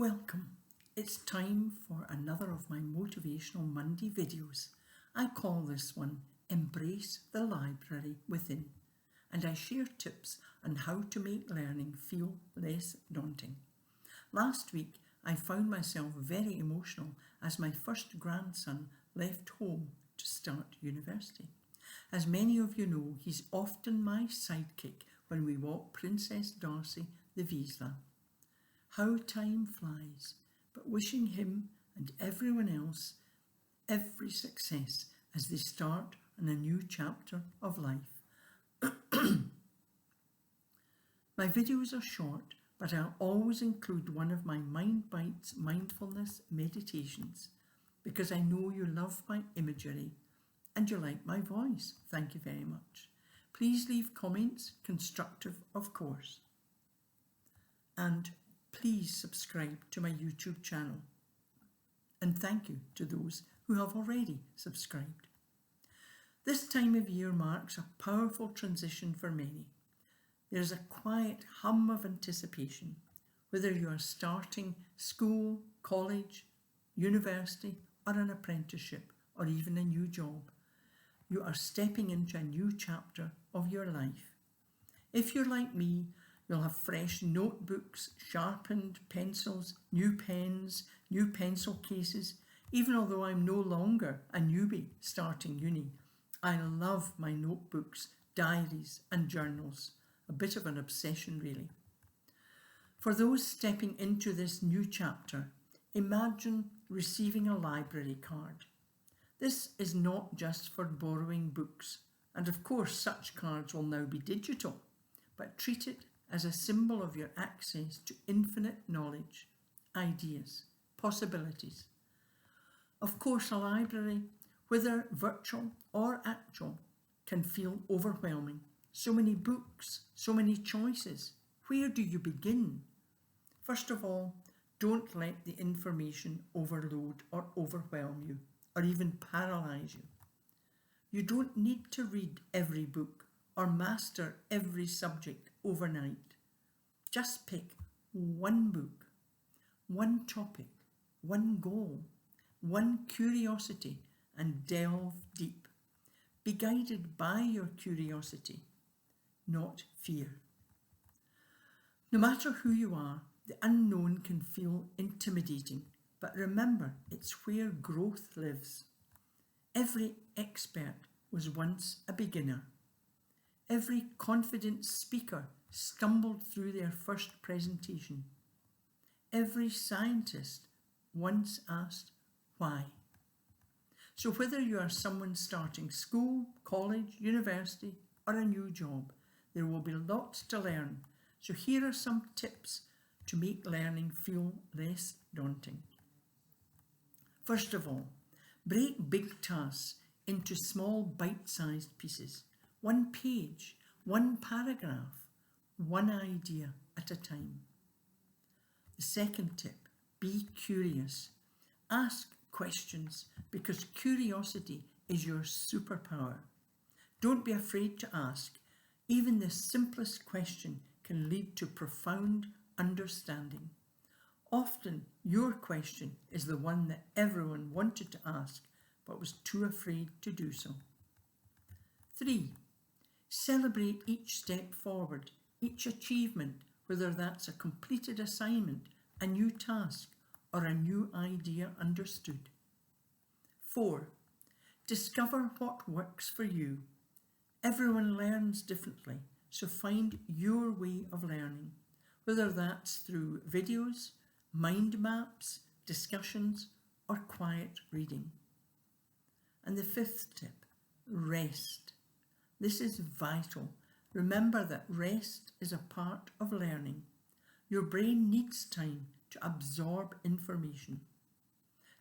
Welcome. It's time for another of my Motivational Monday videos. I call this one Embrace the Library Within, and I share tips on how to make learning feel less daunting. Last week I found myself very emotional as my first grandson left home to start university. As many of you know, he's often my sidekick when we walk Princess Darcy the Vizsla. How time flies, but wishing him and everyone else every success as they start on a new chapter of life. My videos are short, but I'll always include one of my Mind Bites mindfulness meditations because I know you love my imagery and you like my voice. Thank you very much. Please leave comments, constructive of course. And please subscribe to my YouTube channel. And thank you to those who have already subscribed. This time of year marks a powerful transition for many. There's a quiet hum of anticipation, whether you are starting school, college, university, or an apprenticeship, or even a new job. You are stepping into a new chapter of your life. If you're like me, you'll have fresh notebooks, sharpened pencils, new pens, new pencil cases. Even although I'm no longer a newbie starting uni, I love my notebooks, diaries and journals. A bit of an obsession really. For those stepping into this new chapter, imagine receiving a library card. This is not just for borrowing books, and of course such cards will now be digital, but treat it as a symbol of your access to infinite knowledge, ideas, possibilities. Of course, a library, whether virtual or actual, can feel overwhelming. So many books, so many choices. Where do you begin? First of all, don't let the information overload or overwhelm you, or even paralyze you. You don't need to read every book or master every subject overnight. Just pick one book, one topic, one goal, one curiosity, and delve deep. Be guided by your curiosity, not fear. No matter who you are, the unknown can feel intimidating, but remember, it's where growth lives. Every expert was once a beginner. Every confident speaker stumbled through their first presentation. Every scientist once asked, why? So whether you are someone starting school, college, university, or a new job, there will be lots to learn. So here are some tips to make learning feel less daunting. First of all, break big tasks into small bite-sized pieces. One page, one paragraph, one idea at a time. The second tip, be curious. Ask questions because curiosity is your superpower. Don't be afraid to ask. Even the simplest question can lead to profound understanding. Often your question is the one that everyone wanted to ask but was too afraid to do so. 3. Celebrate each step forward, each achievement, whether that's a completed assignment, a new task, or a new idea understood. 4. Discover what works for you. Everyone learns differently, so find your way of learning, whether that's through videos, mind maps, discussions, or quiet reading. And the 5th tip, rest. This is vital. Remember that rest is a part of learning. Your brain needs time to absorb information.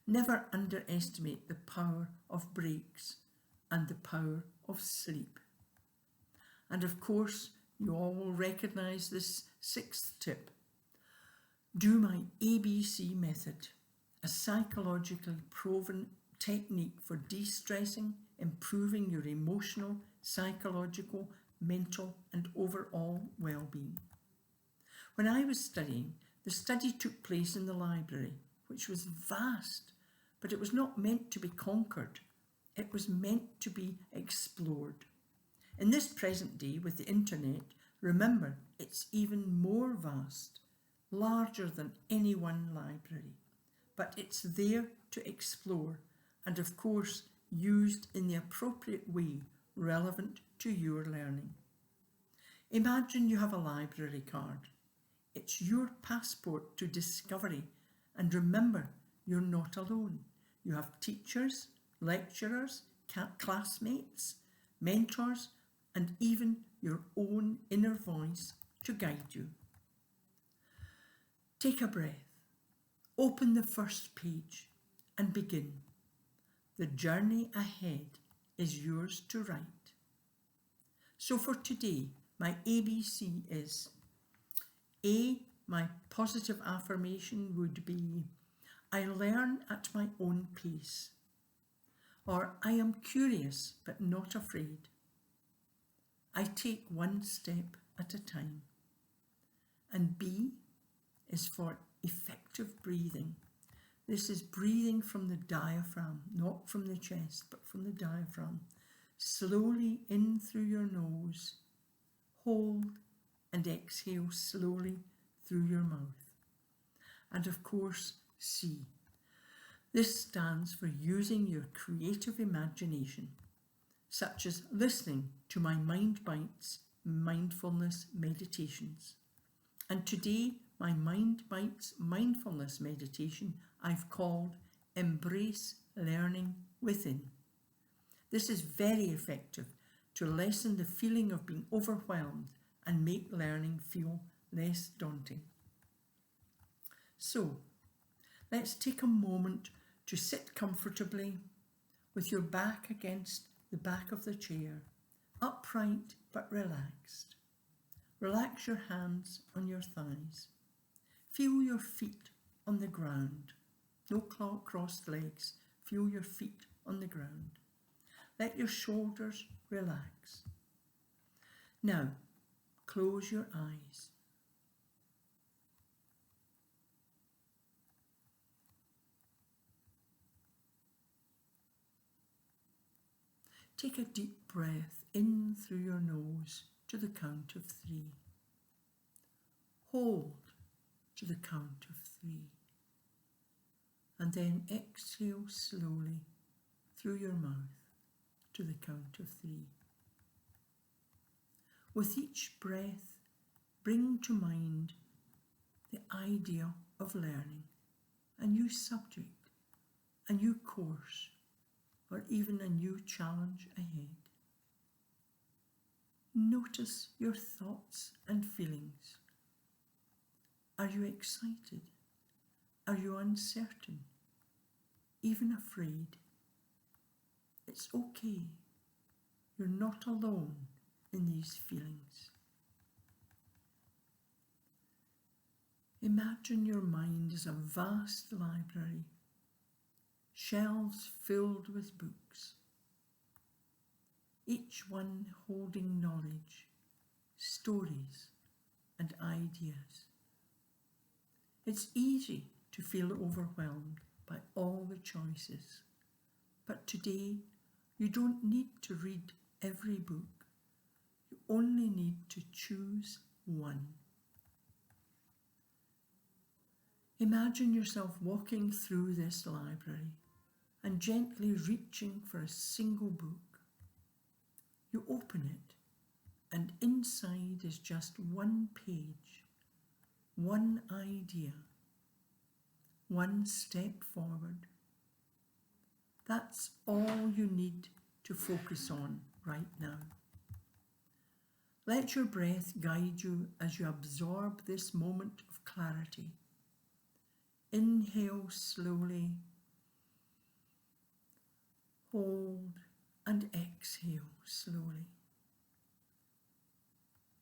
Never underestimate the power of breaks and the power of sleep. And of course, you all will recognise this 6th tip. Do my ABC method, a psychologically proven technique for de-stressing, improving your emotional, psychological, mental and overall well-being. When I was studying, The study took place in the library, which was vast, but it was not meant to be conquered. It was meant to be explored. In this present day with the internet, remember, it's even more vast, larger than any one library. But it's there to explore and, of course, used in the appropriate way relevant to your learning. Imagine you have a library card. It's your passport to discovery, and remember, you're not alone. You have teachers, lecturers, classmates, mentors, and even your own inner voice to guide you. Take a breath, open the first page and begin. The journey ahead is yours to write. So for today, my ABC is A, my positive affirmation would be, I learn at my own pace. Or I am curious but not afraid. I take one step at a time. And B is for effective breathing. This is breathing from the diaphragm, not from the chest, but from the diaphragm. Slowly in through your nose, hold and exhale slowly through your mouth. And of course, C. This stands for using your creative imagination, such as listening to my Mind Bites mindfulness meditations. And today, my Mind Bites mindfulness meditation I've called Embrace Learning Within. This is very effective to lessen the feeling of being overwhelmed and make learning feel less daunting. So, let's take a moment to sit comfortably with your back against the back of the chair, upright but relaxed. Relax your hands on your thighs. Feel your feet on the ground. No crossed legs. Feel your feet on the ground. Let your shoulders relax. Now, close your eyes. Take a deep breath in through your nose to the count of 3. Hold to the count of 3. And then exhale slowly through your mouth to the count of 3. With each breath, bring to mind the idea of learning, a new subject, a new course, or even a new challenge ahead. Notice your thoughts and feelings. Are you excited? Are you uncertain? Even afraid? It's okay. You're not alone in these feelings. Imagine your mind is a vast library, shelves filled with books, each one holding knowledge, stories, and ideas. It's easy to feel overwhelmed by all the choices, but today you don't need to read every book. You only need to choose one. Imagine yourself walking through this library and gently reaching for a single book. You open it, and inside is just one page, one idea, one step forward. That's all you need to focus on right now. Let your breath guide you as you absorb this moment of clarity. Inhale slowly, hold and exhale slowly.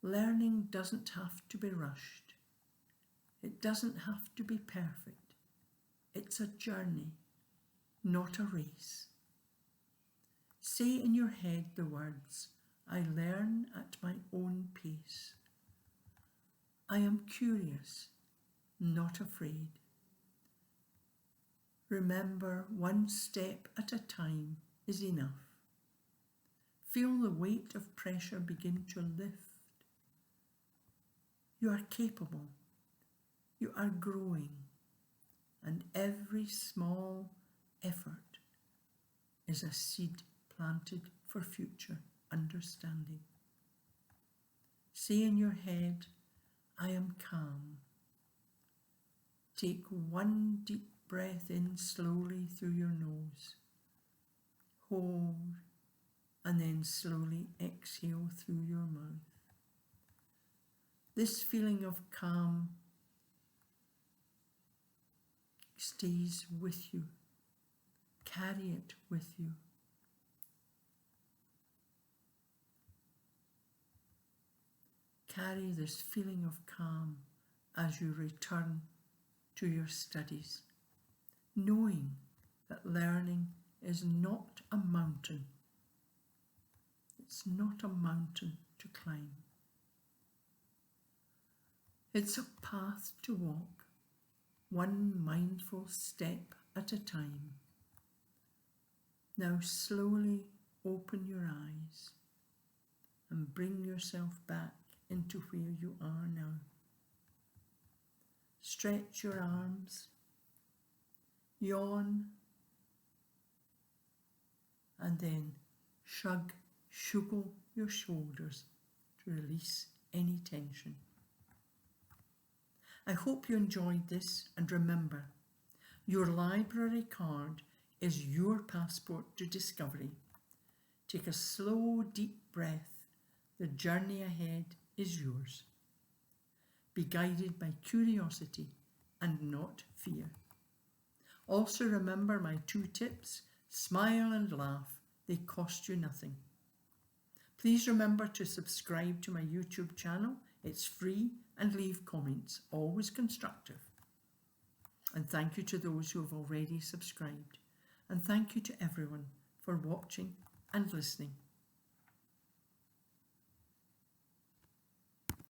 Learning doesn't have to be rushed. It doesn't have to be perfect. It's a journey, not a race. Say in your head the words, I learn at my own pace. I am curious not afraid. Remember, one step at a time is enough. Feel the weight of pressure begin to lift. You are capable. You are growing. And every small effort is a seed planted for future understanding. Say in your head, I am calm. Take one deep breath in slowly through your nose. Hold, and then slowly exhale through your mouth. This feeling of calm stays with you. Carry it with you. Carry this feeling of calm as you return to your studies, knowing that learning is not a mountain. It's not a mountain to climb. It's a path to walk, one mindful step at a time. Now slowly open your eyes and bring yourself back into where you are now. Stretch your arms, yawn, and then shuffle your shoulders to release any tension. I hope you enjoyed this, and remember, your library card is your passport to discovery. Take a slow, deep breath. The journey ahead is yours. Be guided by curiosity and not fear. Also remember my 2 tips: smile and laugh. They cost you nothing. Please remember to subscribe to my YouTube channel. It's free, and leave comments, always constructive. And thank you to those who have already subscribed. And thank you to everyone for watching and listening.